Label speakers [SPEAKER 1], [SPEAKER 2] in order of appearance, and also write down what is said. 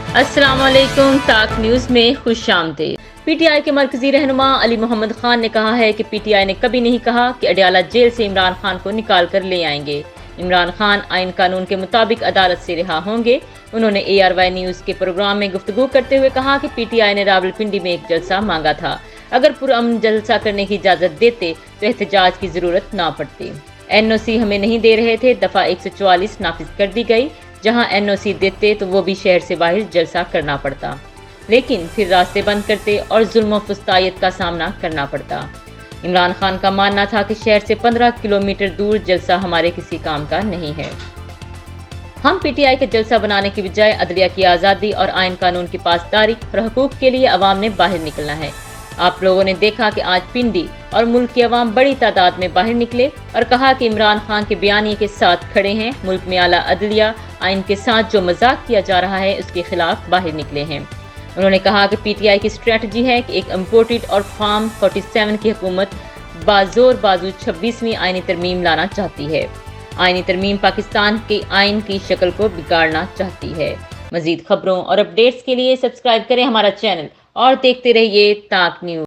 [SPEAKER 1] अस्सलाम वालेकुम। ताक न्यूज़ में खुश आमदीद। पीटीआई के मरकजी रहनुमा अली मोहम्मद खान ने कहा है कि पीटीआई ने कभी नहीं कहा कि अडयाला जेल से इमरान खान को निकाल कर ले आएंगे। इमरान खान आइन कानून के मुताबिक अदालत से रिहा होंगे। उन्होंने ARY न्यूज़ के प्रोग्राम में गुफ्तगू करते हुए कहा कि पीटीआई ने रावलपिंडी में एक जलसा मांगा था। अगर पुरअमन जलसा करने की इजाज़त देते तो एहतजाज की ज़रूरत ना पड़ती। NOC हमें नहीं दे रहे थे, दफ़ा 144 नाफिज कर दी गई। जहां NOC देते तो वो भी शहर से बाहर जलसा करना पड़ता, लेकिन फिर रास्ते बंद करते और जुल्म व फुस्तायत का सामना करना पड़ता। इमरान खान का मानना था कि शहर से 15 किलोमीटर दूर जलसा हमारे किसी काम का नहीं है। हम PTI के जलसा बनाने की बजाय अदलिया की आज़ादी और आइन कानून की पासदारी और हकूक़ के लिए अवाम ने बाहर निकलना है। आप लोगों ने देखा कि आज पिंडी और मुल्क की अवाम बड़ी तादाद में बाहर निकले और कहा कि इमरान खान के बयानी के साथ खड़े हैं। मुल्क में आला अदलिया आइन के साथ जो मजाक किया जा रहा है उसके खिलाफ बाहर निकले हैं। उन्होंने कहा कि PTI की स्ट्रेटजी है कि एक इम्पोर्टेड और फार्म 47 की हुकूमत बाजोर बाजू 26वीं आइनी तरमीम लाना चाहती है। आइनी तरमीम पाकिस्तान के आइन की शक्ल को बिगाड़ना चाहती है। मजीद खबरों और अपडेट्स के लिए सब्सक्राइब करें हमारा चैनल और देखते रहिए ताक न्यूज़।